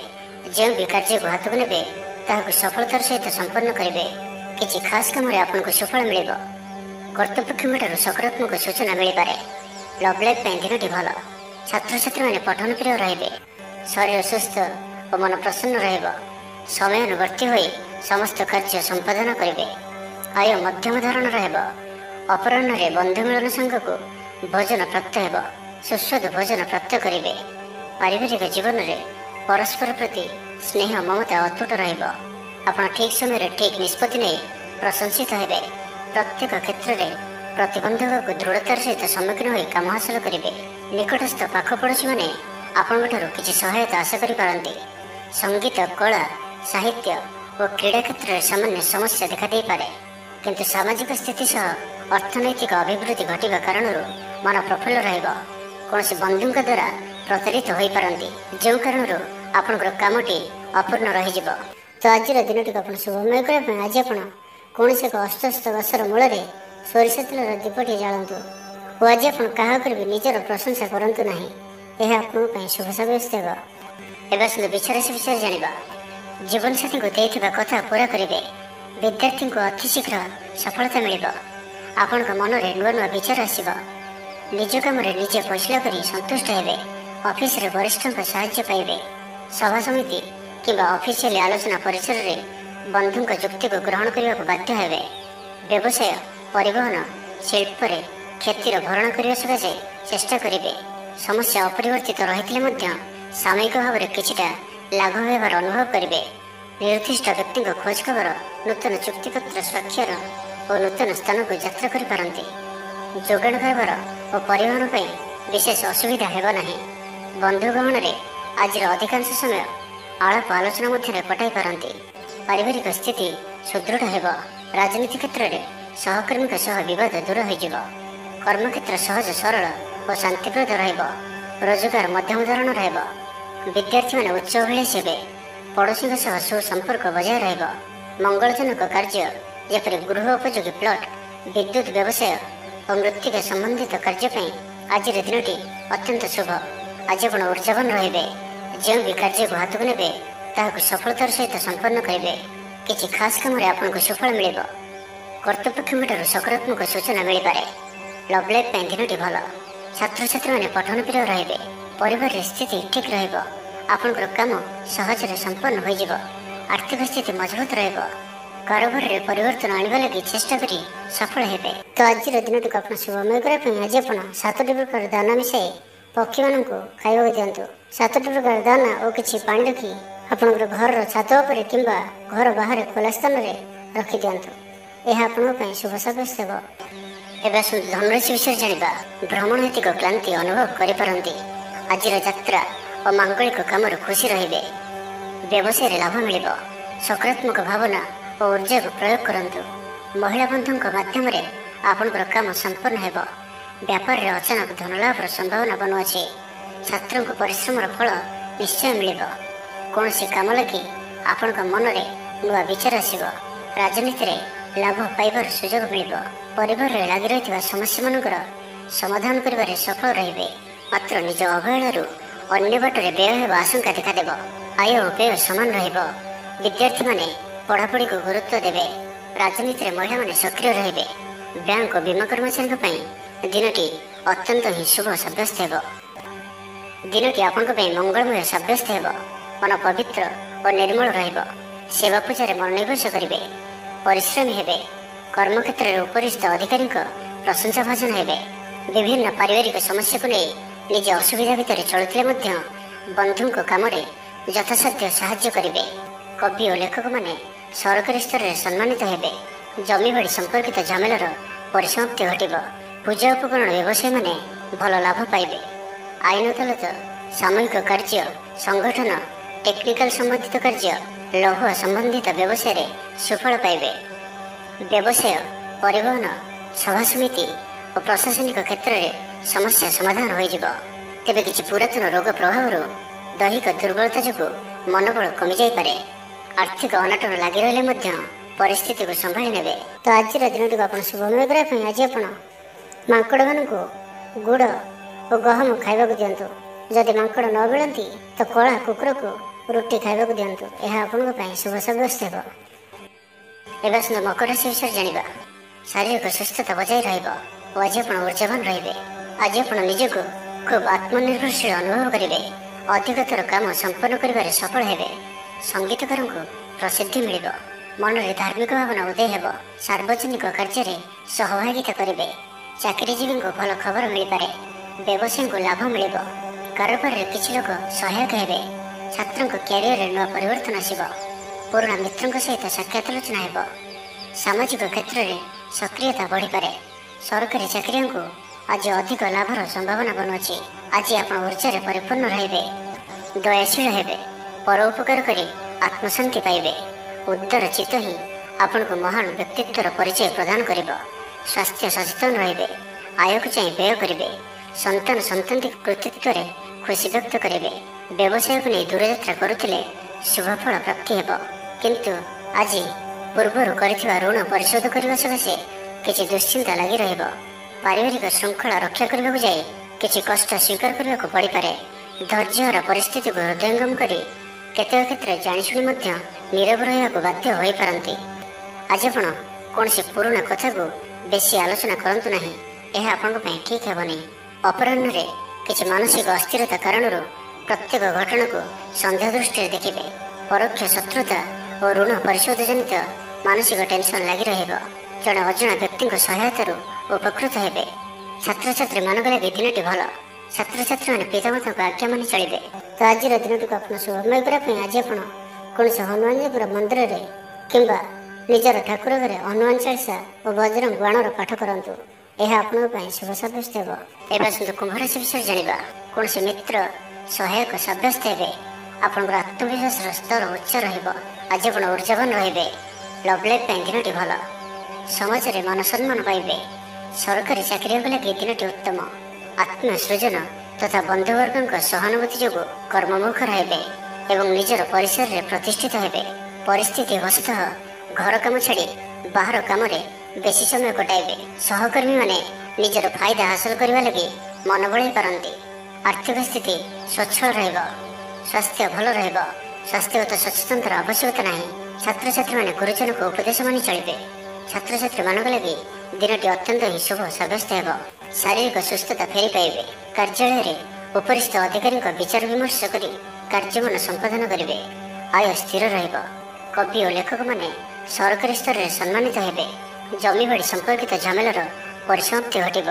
ଯେଉଁ ବି କାର୍ଯ୍ୟକୁ ହାତକୁ ନେବେ ତାହାକୁ ସଫଳତାର ସହିତ ସମ୍ପନ୍ନ କରିବେ। କିଛି ଖାସ୍ କାମରେ ଆପଣଙ୍କୁ ସୁଫଳ ମିଳିବ। କର୍ତ୍ତୃପକ୍ଷଙ୍କଠାରୁ ସକାରାତ୍ମକ ସୂଚନା ମିଳିପାରେ। ଲଭ୍ ଲାଇଫ୍ ପାଇଁ ଦିନଟି ଭଲ। ଛାତ୍ରଛାତ୍ରୀମାନେ ପଠନ ପ୍ରିୟ ରହିବେ। ଶରୀର ସୁସ୍ଥ ଓ ମନ ପ୍ରସନ୍ନ ରହିବ। ସମୟାନୁବର୍ତ୍ତୀ ହୋଇ ସମସ୍ତ କାର୍ଯ୍ୟ ସମ୍ପାଦନ କରିବେ। ଆୟ ମଧ୍ୟମ ଧରଣର ହେବ। ଅପରାହ୍ନରେ ବନ୍ଧୁ ମିଳନ ସାଙ୍ଗକୁ ଭୋଜନ ପ୍ରାପ୍ତ ହେବ। ସୁସ୍ୱାଦୁ ଭୋଜନ ପ୍ରାପ୍ତ କରିବେ। ପାରିବାରିକ ଜୀବନରେ ପରସ୍ପର ପ୍ରତି ସ୍ନେହ ମମତା ଅତୁଟ ରହିବ। ଆପଣ ଠିକ୍ ସମୟରେ ଠିକ୍ ନିଷ୍ପତ୍ତି ନେଇ ପ୍ରଶଂସିତ ହେବେ। ପ୍ରତ୍ୟେକ କ୍ଷେତ୍ରରେ ପ୍ରତିବନ୍ଧକକୁ ଦୃଢ଼ତାର ସହିତ ସମ୍ମୁଖୀନ ହୋଇ କାମ ହାସଲ କରିବେ। ନିକଟସ୍ଥ ପାଖ ପଡ଼ୋଶୀମାନେ ଆପଣଙ୍କଠାରୁ କିଛି ସହାୟତା ଆଶା କରିପାରନ୍ତି। ସଙ୍ଗୀତ, କଳା, ସାହିତ୍ୟ ଓ କ୍ରୀଡ଼ା କ୍ଷେତ୍ରରେ ସାମାନ୍ୟ ସମସ୍ୟା ଦେଖାଦେଇପାରେ। କିନ୍ତୁ ସାମାଜିକ ସ୍ଥିତି ସହ ଅର୍ଥନୈତିକ ଅଭିବୃଦ୍ଧି ଘଟିବା କାରଣରୁ ମନ ପ୍ରଫୁଲ୍ଲ ରହିବ। କୌଣସି ବନ୍ଧୁଙ୍କ ଦ୍ୱାରା ପ୍ରତାରିତ ହୋଇପାରନ୍ତି, ଯେଉଁ କାରଣରୁ ଆପଣଙ୍କର କାମଟି ଅପୂର୍ଣ୍ଣ ରହିଯିବ। ତ ଆଜିର ଦିନଟିକୁ ଆପଣ ଶୁଭମୟ କରିବା ପାଇଁ ଆଜି ଆପଣ କୌଣସି ଏକ ଅସ୍ତସ୍ତ ଗଛର ମୂଳରେ ସୋରିଷ ତେଲର ଦୀପଟିଏ ଜାଳନ୍ତୁ ଓ ଆଜି ଆପଣ କାହା ଉପରେ ବି ନିଜର ପ୍ରଶଂସା କରନ୍ତୁ ନାହିଁ। ଏହା ଆପଣଙ୍କ ପାଇଁ ଶୁଭ ସାବ୍ୟସ୍ତ ହେବ। ଏବେ ଆସନ୍ତୁ ବୃଷ ରାଶି ବିଷୟରେ ଜାଣିବା। ଜୀବନସାଥୀଙ୍କୁ ଦେଇଥିବା କଥା ପୂରା କରିବେ। ବିଦ୍ୟାର୍ଥୀଙ୍କୁ ଅତିଶୀଘ୍ର ସଫଳତା ମିଳିବ। ଆପଣଙ୍କ ମନରେ ନୂଆ ନୂଆ ବିଚାର ଆସିବ। ନିଜ କାମରେ ନିଜେ ଫଇସଲା କରି ସନ୍ତୁଷ୍ଟ ହେବେ। ଅଫିସରେ ବରିଷ୍ଠଙ୍କ ସାହାଯ୍ୟ ପାଇବେ। ସଭା ସମିତି କିମ୍ବା ଅଫିସିଆଲି ଆଲୋଚନା ପରିସରରେ ବନ୍ଧୁଙ୍କ ଯୁକ୍ତିକୁ ଗ୍ରହଣ କରିବାକୁ ବାଧ୍ୟ ହେବେ। ବ୍ୟବସାୟ, ପରିବହନ, ଶିଳ୍ପରେ କ୍ଷତିର ଭରଣ କରିବା ସକାଶେ ଚେଷ୍ଟା କରିବେ। ସମସ୍ୟା ଅପରିବର୍ତ୍ତିତ ରହିଥିଲେ ମଧ୍ୟ ସାମୟିକ ଭାବରେ କିଛିଟା ଲାଘବ ହେବାର ଅନୁଭବ କରିବେ। ନିର୍ଦ୍ଦିଷ୍ଟ ବ୍ୟକ୍ତିଙ୍କ ଖୋଜ ଖବର, ନୂତନ ଚୁକ୍ତିପତ୍ର ସ୍ୱାକ୍ଷର ଓ ନୂତନ ସ୍ଥାନକୁ ଯାତ୍ରା କରିପାରନ୍ତି। ଯୋଗାଣ କାରବାର ଓ ପରିବହନ ପାଇଁ ବିଶେଷ ଅସୁବିଧା ହେବ ନାହିଁ। ବନ୍ଧୁ ଗହଣରେ ଆଜିର ଅଧିକାଂଶ ସମୟ ଆଳାପ ଆଲୋଚନା ମଧ୍ୟରେ କଟାଇ ପାରନ୍ତି। ପାରିବାରିକ ସ୍ଥିତି ସୁଦୃଢ଼ ହେବ। ରାଜନୀତି କ୍ଷେତ୍ରରେ ସହକର୍ମୀଙ୍କ ସହ ବିବାଦ ଦୂର ହୋଇଯିବ। କର୍ମକ୍ଷେତ୍ର ସହଜ ସରଳ ଓ ଶାନ୍ତିପ୍ରଦ ରହିବ। ରୋଜଗାର ମଧ୍ୟମ ଧରଣର ହେବ। ବିଦ୍ୟାର୍ଥୀମାନେ ଉଚ୍ଚ ଅଭିଳାଷୀ ହେବେ। ପଡ଼ୋଶୀଙ୍କ ସହ ସୁସମ୍ପର୍କ ବଜାୟ ରହିବ। ମଙ୍ଗଳଜନକ କାର୍ଯ୍ୟ ଯେପରି ଗୃହ ଉପଯୋଗୀ ପ୍ଲଟ୍, ବିଦ୍ୟୁତ୍ ବ୍ୟବସାୟ ଓ ମୃତ୍ତିକା ସମ୍ବନ୍ଧିତ କାର୍ଯ୍ୟ ପାଇଁ ଆଜିର ଦିନଟି ଅତ୍ୟନ୍ତ ଶୁଭ। ଆଜି ଆପଣ ଉର୍ଜାବାନ ରହିବେ। ଯେଉଁ ବି କାର୍ଯ୍ୟକୁ ହାତକୁ ନେବେ ତାହାକୁ ସଫଳତାର ସହିତ ସମ୍ପନ୍ନ କରିବେ। କିଛି ଖାସ୍ କାମରେ ଆପଣଙ୍କୁ ସୁଫଳ ମିଳିବ। କର୍ତ୍ତୃପକ୍ଷଙ୍କଠାରୁ ସକାରାତ୍ମକ ସୂଚନା ମିଳିପାରେ। ଲଭ୍ ଲାଇଫ୍ ପାଇଁ ଦିନଟି ଭଲ। ଛାତ୍ରଛାତ୍ରୀମାନେ ପଠନ ପ୍ରିୟ ରହିବେ। ପରିବାରରେ ସ୍ଥିତି ଠିକ୍ ରହିବ। ଆପଣଙ୍କର କାମ ସହଜରେ ସମ୍ପନ୍ନ ହୋଇଯିବ। ଆର୍ଥିକ ସ୍ଥିତି ମଜବୁତ ରହିବ। କାରବାରରେ ପରିବର୍ତ୍ତନ ଆଣିବା ଲାଗି ଚେଷ୍ଟା କରି ସଫଳ ହେବେ। ତ ଆଜିର ଦିନଟିକୁ ଆପଣ ଶୁଭମୟ କରିବା ପାଇଁ ଆଜି ଆପଣ 7ଟି ପ୍ରକାର ଦାନା ମିଶାଇ ପକ୍ଷୀମାନଙ୍କୁ ଖାଇବାକୁ ଦିଅନ୍ତୁ। 7ଟି ପ୍ରକାର ଦାନା ଓ କିଛି ପାଣି ରଖି ଆପଣଙ୍କର ଘରର ଛାତ ଉପରେ କିମ୍ବା ଘର ବାହାରେ ଖୋଲା ସ୍ଥାନରେ ରଖିଦିଅନ୍ତୁ। ଏହା ଆପଣଙ୍କ ପାଇଁ ଶୁଭ ସାବ୍ୟସ୍ତ ହେବ। ଏବେ ଆସନ୍ତୁ ଧନରାଶି ବିଷୟରେ ଜାଣିବା। ଭ୍ରମଣ ହେତିକ କ୍ଳାନ୍ତି ଅନୁଭବ କରିପାରନ୍ତି। ଆଜିର ଯାତ୍ରା ଓ ମାଙ୍ଗଳିକ କାମରୁ ଖୁସି ରହିବେ। ବ୍ୟବସାୟରେ ଲାଭ ମିଳିବ। ସକାରାତ୍ମକ ଭାବନା ଓ ଉର୍ଜାକୁ ପ୍ରୟୋଗ କରନ୍ତୁ। ମହିଳା ବନ୍ଧୁଙ୍କ ମାଧ୍ୟମରେ ଆପଣଙ୍କର କାମ ସମ୍ପନ୍ନ ହେବ। ବ୍ୟାପାରରେ ଅଚାନକ ଧନଲାଭର ସମ୍ଭାବନା ବନୁଅଛି। ଛାତ୍ରଙ୍କୁ ପରିଶ୍ରମର ଫଳ ନିଶ୍ଚୟ ମିଳିବ। କୌଣସି କାମ ଲାଗି ଆପଣଙ୍କ ମନରେ ନୂଆ ବିଚାର ଆସିବ। ରାଜନୀତିରେ ଲାଭ ପାଇବାର ସୁଯୋଗ ମିଳିବ। ପରିବାରରେ ଲାଗି ରହିଥିବା ସମସ୍ୟାମାନଙ୍କର ସମାଧାନ କରିବାରେ ସଫଳ ରହିବେ। ମାତ୍ର ନିଜ ଅବହେଳାରୁ ଅନ୍ୟ ବାଟରେ ବ୍ୟୟ ହେବା ଆଶଙ୍କା ଦେଖାଦେବ। ଆୟ ଓ ବ୍ୟୟ ସମାନ ରହିବ। ବିଦ୍ୟାର୍ଥୀମାନେ ପଢ଼ାପଢ଼ିକୁ ଗୁରୁତ୍ୱ ଦେବେ। ରାଜନୀତିରେ ମହିଳାମାନେ ସକ୍ରିୟ ରହିବେ। ବ୍ୟାଙ୍କ ଓ ବୀମା କର୍ମଚାରୀଙ୍କ ପାଇଁ ଦିନଟି ଅତ୍ୟନ୍ତ ହିଁ ଶୁଭ ସାବ୍ୟସ୍ତ ହେବ। ଦିନଟି ଆପଣଙ୍କ ପାଇଁ ମଙ୍ଗଳମୟ ସାବ୍ୟସ୍ତ ହେବ। ମନ ପବିତ୍ର ଓ ନିର୍ମଳ ରହିବ। ସେବା ପୂଜାରେ ମନୋନିବେଶ କରିବେ। ପରିଶ୍ରମୀ ହେବେ। କର୍ମକ୍ଷେତ୍ରରେ ଉପରିସ୍ଥ ଅଧିକାରୀଙ୍କ ପ୍ରଶଂସା ଭାଜନ ହେବେ। ବିଭିନ୍ନ ପାରିବାରିକ ସମସ୍ୟାକୁ ନେଇ ନିଜ ଅସୁବିଧା ଭିତରେ ଚଳୁଥିଲେ ମଧ୍ୟ ବନ୍ଧୁଙ୍କ କାମରେ ଯଥାସାଧ୍ୟ ସାହାଯ୍ୟ କରିବେ। କବି ଓ ଲେଖକମାନେ ସରକାରୀ ସ୍ତରରେ ସମ୍ମାନିତ ହେବେ। ଜମିବାଡ଼ି ସମ୍ପର୍କିତ ଝାମେଲାର ପରିସମାପ୍ତି ଘଟିବ। ପୂଜା ଉପକରଣ ବ୍ୟବସାୟୀମାନେ ଭଲ ଲାଭ ପାଇବେ। ଆଇନ ଅଦାଲତ, ସାମୂହିକ କାର୍ଯ୍ୟ, ସଂଗଠନ, ଟେକ୍ନିକାଲ ସମ୍ବନ୍ଧିତ କାର୍ଯ୍ୟ, ଲୌହ ସମ୍ବନ୍ଧିତ ବ୍ୟବସାୟରେ ସୁଫଳ ପାଇବେ। ବ୍ୟବସାୟ, ପରିବହନ, ସଭାସମିତି ଓ ପ୍ରଶାସନିକ କ୍ଷେତ୍ରରେ ସମସ୍ୟା ସମାଧାନ ହୋଇଯିବ। ତେବେ କିଛି ପୁରାତନ ରୋଗ ପ୍ରଭାବରୁ ଦୈହିକ ଦୁର୍ବଳତା ଯୋଗୁଁ ମନୋବଳ କମିଯାଇପାରେ। ଆର୍ଥିକ ଅନାଟନ ଲାଗି ରହିଲେ ମଧ୍ୟ ପରିସ୍ଥିତିକୁ ସମ୍ଭାଳି ନେବେ। ତ ଆଜିର ଦିନଟିକୁ ଆପଣ ଶୁଭମୟ କରିବା ପାଇଁ ଆଜି ଆପଣ ମାଙ୍କଡ଼ମାନଙ୍କୁ ଗୁଡ଼ ଓ ଗହମ ଖାଇବାକୁ ଦିଅନ୍ତୁ। ଯଦି ମାଙ୍କଡ଼ ନ ମିଳନ୍ତି ତ କଳା କୁକୁରକୁ ରୁଟି ଖାଇବାକୁ ଦିଅନ୍ତୁ। ଏହା ଆପଣଙ୍କ ପାଇଁ ଶୁଭ ସାବ୍ୟସ୍ତ ହେବ। ଏବେ ଆସନ୍ତୁ ମକର ରାଶି ବିଷୟରେ ଜାଣିବା। ଶାରୀରିକ ସୁସ୍ଥତା ବଜାୟ ରହିବ ଓ ଆଜି ଆପଣ ଉର୍ଜାବାନ ରହିବେ। ଆଜି ଆପଣ ନିଜକୁ ଖୁବ୍ ଆତ୍ମନିର୍ଭରଶୀଳ ଅନୁଭବ କରିବେ। ଅଧିକତର କାମ ସମ୍ପନ୍ନ କରିବାରେ ସଫଳ ହେବେ। ସଙ୍ଗୀତକାରଙ୍କୁ ପ୍ରସିଦ୍ଧି ମିଳିବ। ମନରେ ଧାର୍ମିକ ଭାବନା ଉଦୟ ହେବ। ସାର୍ବଜନିକ କାର୍ଯ୍ୟରେ ସହଭାଗିତା କରିବେ। ଚାକିରିଜୀବୀଙ୍କୁ ଭଲ ଖବର ମିଳିପାରେ। ବ୍ୟବସାୟୀଙ୍କୁ ଲାଭ ମିଳିବ। କାରବାରରେ କିଛି ଲୋକ ସହାୟକ ହେବେ। ଛାତ୍ରଙ୍କ କ୍ୟାରିୟରରେ ନୂଆ ପରିବର୍ତ୍ତନ ଆସିବ। ପୁରୁଣା ମିତ୍ରଙ୍କ ସହିତ ସାକ୍ଷାତ ଆଲୋଚନା ହେବ। ସାମାଜିକ କ୍ଷେତ୍ରରେ ସକ୍ରିୟତା ବଢ଼ିପାରେ। ସରକାରୀ ଚାକିରିଆଙ୍କୁ ଆଜି ଅଧିକ ଲାଭର ସମ୍ଭାବନା ବନୁଅଛି। ଆଜି ଆପଣ ଉର୍ଜାରେ ପରିପୂର୍ଣ୍ଣ ରହିବେ। ଦୟାଶୀଳ ହେବେ। ପର ଉପକାର କରି ଆତ୍ମଶାନ୍ତି ପାଇବେ। ଉଦାର ଚିତ୍ତ ହିଁ ଆପଣଙ୍କୁ ମହାନ ବ୍ୟକ୍ତିତ୍ୱର ପରିଚୟ ପ୍ରଦାନ କରିବ। ସ୍ୱାସ୍ଥ୍ୟ ସଚେତନ ରହିବେ। ଆୟକୁ ଚାହିଁ ବ୍ୟୟ କରିବେ। ସନ୍ତାନ ସନ୍ତତି କୃତିତ୍ୱରେ ଖୁସି ବ୍ୟକ୍ତ କରିବେ। ବ୍ୟବସାୟକୁ ନେଇ ଦୂରଯାତ୍ରା କରୁଥିଲେ ଶୁଭଫଳ ପ୍ରାପ୍ତି ହେବ। କିନ୍ତୁ ଆଜି ପୂର୍ବରୁ କରିଥିବା ଋଣ ପରିଶୋଧ କରିବା ସକାଶେ କିଛି ଦୁଶ୍ଚିନ୍ତା ଲାଗି ରହିବ। ପାରିବାରିକ ଶୃଙ୍ଖଳା ରକ୍ଷା କରିବାକୁ ଯାଇ କିଛି କଷ୍ଟ ସ୍ୱୀକାର କରିବାକୁ ପଡ଼ିପାରେ। ଧୈର୍ଯ୍ୟହରା ପରିସ୍ଥିତିକୁ ହୃଦୟଙ୍ଗମ କରି କେତେକ କ୍ଷେତ୍ରରେ ଜାଣିଶୁଣି ମଧ୍ୟ ନୀରବ ରହିବାକୁ ବାଧ୍ୟ ହୋଇପାରନ୍ତି। ଆଜି ଆପଣ କୌଣସି ପୁରୁଣା କଥାକୁ ବେଶୀ ଆଲୋଚନା କରନ୍ତୁ ନାହିଁ। ଏହା ଆପଣଙ୍କ ପାଇଁ ଠିକ୍ ହେବନି। ଅପରାହ୍ନରେ କିଛି ମାନସିକ ଅସ୍ଥିରତା କାରଣରୁ ପ୍ରତ୍ୟେକ ଘଟଣାକୁ ସନ୍ଦେହ ଦୃଷ୍ଟିରେ ଦେଖିବେ। ପରୋକ୍ଷ ଶତ୍ରୁତା ଓ ଋଣ ପରିଶୋଧ ଜନିତ ମାନସିକ ଟେନସନ୍ ଲାଗି ରହିବ। ଜଣେ ଅଜଣା ବ୍ୟକ୍ତିଙ୍କ ସହାୟତାରୁ ଉପକୃତ ହେବେ। ଛାତ୍ରଛାତ୍ରୀମାନଙ୍କ ଲାଗି ଦିନଟି ଭଲ। ଛାତ୍ରଛାତ୍ରୀମାନେ ପିତାମାତାଙ୍କ ଆଜ୍ଞା ମାନି ଚଳିବେ। ତ ଆଜିର ଦିନଟିକୁ ଆପଣ ଶୁଭମୟ କରିବା ପାଇଁ ଆଜି ଆପଣ କୌଣସି ହନୁମାନଜୀଙ୍କର ମନ୍ଦିରରେ କିମ୍ବା ନିଜର ଠାକୁର ଘରେ ହନୁମାନ ଚାଳିଶା ଓ ବଜରଙ୍ଗ ବାଣର ପାଠ କରନ୍ତୁ। ଏହା ଆପଣଙ୍କ ପାଇଁ ଶୁଭ ସାବ୍ୟସ୍ତ ହେବ। ଏବେ ଆସନ୍ତୁ କୁମ୍ଭ ରାଶି ବିଷୟରେ ଜାଣିବା। କୌଣସି ମିତ୍ର ସହାୟକ ସାବ୍ୟସ୍ତ ହେବେ। ଆପଣଙ୍କର ଆତ୍ମବିଶ୍ୱାସର ସ୍ତର ଉଚ୍ଚ ରହିବ। ଆଜି ଆପଣ ଊର୍ଜାବାନ ରହିବେ। ଲଭ୍ ଲାଇଫ୍ ପାଇଁ ଦିନଟି ଭଲ। ସମାଜରେ ମାନ ସମ୍ମାନ ପାଇବେ। ସରକାରୀ ଚାକିରିଆଙ୍କ ଲାଗି ଦିନଟି ଉତ୍ତମ। ଆତ୍ମସୃଜନ ତଥା ବନ୍ଧୁବର୍ଗଙ୍କ ସହାନୁଭୂତି ଯୋଗୁଁ କର୍ମମୁଖର ହେବେ ଏବଂ ନିଜର ପରିସରରେ ପ୍ରତିଷ୍ଠିତ ହେବେ। ପରିସ୍ଥିତି ବଶତଃ ଘର କାମ ଛାଡ଼ି ବାହାର କାମରେ ବେଶୀ ସମୟ କଟାଇବେ। ସହକର୍ମୀମାନେ ନିଜର ଫାଇଦା ହାସଲ କରିବା ଲାଗି ମନ ବଳାଇ ପାରନ୍ତି। ଆର୍ଥିକ ସ୍ଥିତି ସ୍ୱଚ୍ଛଳ ରହିବ। ସ୍ୱାସ୍ଥ୍ୟ ଭଲ ରହିବ। ସ୍ୱାସ୍ଥ୍ୟଗତ ସଚେତନତାର ଆବଶ୍ୟକତା ନାହିଁ। ଛାତ୍ରଛାତ୍ରୀମାନେ ଗୁରୁଜନଙ୍କ ଉପଦେଶ ମାନି ଚଳିବେ। ଛାତ୍ରଛାତ୍ରୀମାନଙ୍କ ଲାଗି ଦିନଟି ଅତ୍ୟନ୍ତ ହିଁ ଶୁଭ ସାବ୍ୟସ୍ତ ହେବ। ଶାରୀରିକ ସୁସ୍ଥତା ଫେରି ପାଇବେ। କାର୍ଯ୍ୟାଳୟରେ ଉପରିସ୍ଥ ଅଧିକାରୀଙ୍କ ବିଚାର ବିମର୍ଶ କରି କାର୍ଯ୍ୟମାନ ସମ୍ପାଦନ କରିବେ। ଆୟ ସ୍ଥିର ରହିବ। କବି ଓ ଲେଖକମାନେ ସରକାରୀ ସ୍ତରରେ ସମ୍ମାନିତ ହେବେ। ଜମିବାଡ଼ି ସମ୍ପର୍କିତ ଝାମେଲାର ପରିସମାପ୍ତି ଘଟିବ।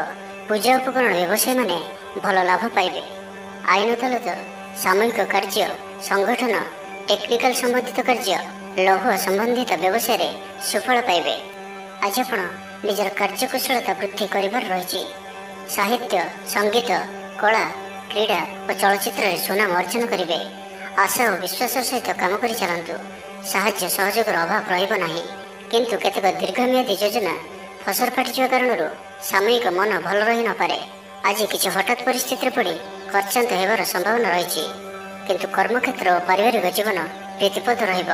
ପୂଜା ଉପକରଣ ବ୍ୟବସାୟୀମାନେ ଭଲ ଲାଭ ପାଇବେ। ଆଇନ ଅଦାଲତ, ସାମୂହିକ କାର୍ଯ୍ୟ, ସଂଗଠନ, ଟେକ୍ନିକାଲ ସମ୍ବନ୍ଧିତ କାର୍ଯ୍ୟ, ଲୌହ ସମ୍ବନ୍ଧିତ ବ୍ୟବସାୟରେ ସୁଫଳ ପାଇବେ। ଆଜି ଆପଣ ନିଜର କାର୍ଯ୍ୟକୁଶଳତା ବୃଦ୍ଧି କରିବାର ରହିଛି। ସାହିତ୍ୟ, ସଙ୍ଗୀତ, କଳା, କ୍ରୀଡ଼ା ଓ ଚଳଚ୍ଚିତ୍ରରେ ସୁନାମ ଅର୍ଜନ କରିବେ। ଆଶା ଓ ବିଶ୍ୱାସର ସହିତ କାମ କରି ଚାଲନ୍ତୁ। ସାହାଯ୍ୟ ସହଯୋଗର ଅଭାବ ରହିବ ନାହିଁ। କିନ୍ତୁ କେତେକ ଦୀର୍ଘମିଆଦୀ ଯୋଜନା ଫସର ଫାଟିଯିବା କାରଣରୁ ସାମୟିକ ମନ ଭଲ ରହି ନପାରେ। ଆଜି କିଛି ହଠାତ୍ ପରିସ୍ଥିତିରେ ପଡ଼ି ଖର୍ଚ୍ଚାନ୍ତ ହେବାର ସମ୍ଭାବନା ରହିଛି। କିନ୍ତୁ କର୍ମକ୍ଷେତ୍ର ଓ ପାରିବାରିକ ଜୀବନ ପ୍ରୀତିପଦ ରହିବ।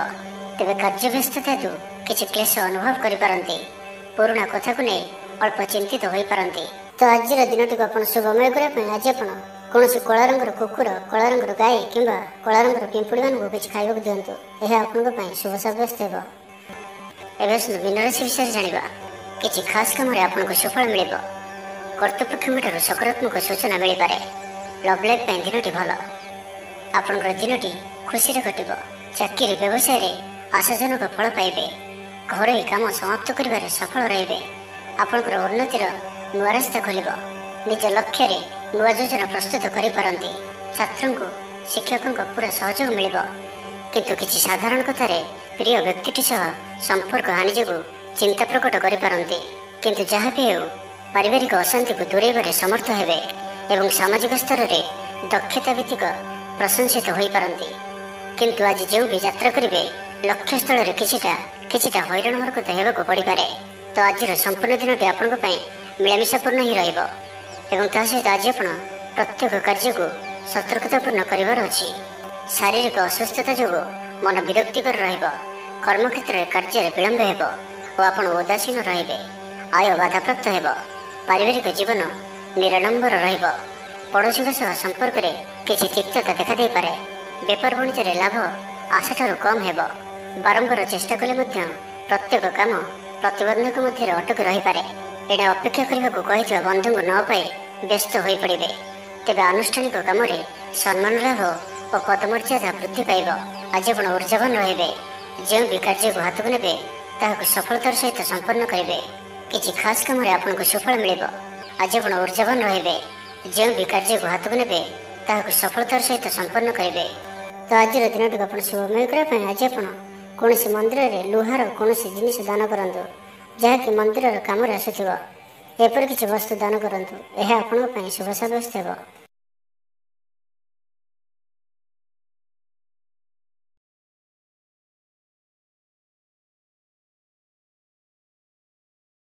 ତେବେ କାର୍ଯ୍ୟବ୍ୟସ୍ତତା ହେତୁ କିଛି କ୍ଲେଶ ଅନୁଭବ କରିପାରନ୍ତି। ପୁରୁଣା କଥାକୁ ନେଇ ଅଳ୍ପ ଚିନ୍ତିତ ହୋଇପାରନ୍ତି। ତ ଆଜିର ଦିନଟିକୁ ଆପଣ ଶୁଭମୟ କରିବା ପାଇଁ ଆଜି ଆପଣ କୌଣସି କଳା ରଙ୍ଗର କୁକୁର, କଳା ରଙ୍ଗର ଗାଈ କିମ୍ବା କଳା ରଙ୍ଗର ପିମ୍ପୁଡ଼ିମାନଙ୍କୁ କିଛି ଖାଇବାକୁ ଦିଅନ୍ତୁ। ଏହା ଆପଣଙ୍କ ପାଇଁ ଶୁଭ ସାବ୍ୟସ୍ତ ହେବ। ଏବେ ଆସନ୍ତୁ ମୀନ ରାଶି ବିଷୟରେ ଜାଣିବା। କିଛି ଖାସ୍ କାମରେ ଆପଣଙ୍କୁ ସୁଫଳ ମିଳିବ। କର୍ତ୍ତୃପକ୍ଷଙ୍କଠାରୁ ସକାରାତ୍ମକ ସୂଚନା ମିଳିପାରେ। ଲଭ୍ ଲାଇଫ୍ ପାଇଁ ଦିନଟି ଭଲ। ଆପଣଙ୍କର ଦିନଟି ଖୁସିରେ କଟିବ। ଚାକିରି ବ୍ୟବସାୟରେ ଆଶାଜନକ ଫଳ ପାଇବେ। ଘରୋଇ କାମ ସମାପ୍ତ କରିବାରେ ସଫଳ ରହିବେ। ଆପଣଙ୍କର ଉନ୍ନତିର ନୂଆ ରାସ୍ତା ଖୋଲିବ। ନିଜ ଲକ୍ଷ୍ୟରେ ନୂଆ ଯୋଜନା ପ୍ରସ୍ତୁତ କରିପାରନ୍ତି। ଛାତ୍ରଙ୍କୁ ଶିକ୍ଷକଙ୍କ ପୁରା ସହଯୋଗ ମିଳିବ। କିନ୍ତୁ କିଛି ସାଧାରଣ କଥାରେ ପ୍ରିୟ ବ୍ୟକ୍ତିଟି ସହ ସମ୍ପର୍କ ହାନି ଯୋଗୁଁ ଚିନ୍ତା ପ୍ରକଟ କରିପାରନ୍ତି। କିନ୍ତୁ ଯାହା ବି ହେଉ ପାରିବାରିକ ଅଶାନ୍ତିକୁ ଦୂରେଇବାରେ ସମର୍ଥ ହେବେ ଏବଂ ସାମାଜିକ ସ୍ତରରେ ଦକ୍ଷତା ଭିତ୍ତିକ ପ୍ରଶଂସିତ ହୋଇପାରନ୍ତି। କିନ୍ତୁ ଆଜି ଯେଉଁ ବି ଯାତ୍ରା କରିବେ ଲକ୍ଷ୍ୟସ୍ଥଳରେ କିଛିଟା ହଇରାଣ ହରକତ ହେବାକୁ ପଡ଼ିପାରେ। ତ ଆଜିର ସମ୍ପୂର୍ଣ୍ଣ ଦିନଟି ଆପଣଙ୍କ ପାଇଁ ମିଳାମିଶାପୂର୍ଣ୍ଣ ହିଁ ରହିବ ଏବଂ ତା ସହିତ ଆଜି ଆପଣ ପ୍ରତ୍ୟେକ କାର୍ଯ୍ୟକୁ ସତର୍କତାପୂର୍ଣ୍ଣ କରିବାର ଅଛି। ଶାରୀରିକ ଅସୁସ୍ଥତା ଯୋଗୁଁ ମନ ବିରକ୍ତିକର ରହିବ। କର୍ମକ୍ଷେତ୍ରରେ କାର୍ଯ୍ୟରେ ବିଳମ୍ବ ହେବ ଓ ଆପଣ ଉଦାସୀନ ରହିବେ। ଆୟ ବାଧାପ୍ରାପ୍ତ ହେବ। ପାରିବାରିକ ଜୀବନ ନିରାଡ଼ମ୍ବର ରହିବ। ପଡ଼ୋଶୀଙ୍କ ସହ ସମ୍ପର୍କରେ କିଛି ତିକ୍ତତା ଦେଖାଦେଇପାରେ। ବେପାର ବାଣିଜ୍ୟରେ ଲାଭ ଆଶାଠାରୁ କମ୍ ହେବ। ବାରମ୍ବାର ଚେଷ୍ଟା କଲେ ମଧ୍ୟ ପ୍ରତ୍ୟେକ କାମ ପ୍ରତିବନ୍ଧକ ମଧ୍ୟରେ ଅଟକି ରହିପାରେ। ଏଣେ ଅପେକ୍ଷା କରିବାକୁ କହିଥିବା ବନ୍ଧୁଙ୍କୁ ନ ପାଇ ବ୍ୟସ୍ତ ହୋଇପଡ଼ିବେ। ତେବେ ଆନୁଷ୍ଠାନିକ କାମରେ ସମ୍ମାନ ଲାଭ ଓ ପଦମର୍ଯ୍ୟାଦା ବୃଦ୍ଧି ପାଇବ। ଆଜି ଆପଣ ଊର୍ଜାବାନ ରହିବେ। ଯେଉଁ ବି କାର୍ଯ୍ୟକୁ ହାତକୁ ନେବେ ତାହାକୁ ସଫଳତାର ସହିତ ସମ୍ପନ୍ନ କରିବେ। କିଛି ଖାସ୍ କାମରେ ଆପଣଙ୍କୁ ସୁଫଳ ମିଳିବ। ଆଜି ଆପଣ ଊର୍ଜାବାନ ରହିବେ। ଯେଉଁ ବି କାର୍ଯ୍ୟକୁ ହାତକୁ ନେବେ ତାହାକୁ ସଫଳତାର ସହିତ ସମ୍ପନ୍ନ କରିବେ। ତ ଆଜିର ଦିନଟିକୁ ଆପଣ ଶୁଭମୟ କରିବା ପାଇଁ ଆଜି ଆପଣ କୌଣସି ମନ୍ଦିରରେ ଲୁହାର କୌଣସି ଜିନିଷ ଦାନ କରନ୍ତୁ ଯାହାକି ମନ୍ଦିରର କାମରେ ଆସୁଥିବ। ଏପରି କିଛି ବସ୍ତୁ ଦାନ କରନ୍ତୁ। ଏହା ଆପଣଙ୍କ ପାଇଁ ଶୁଭ ସାବ୍ୟସ୍ତ ହେବ।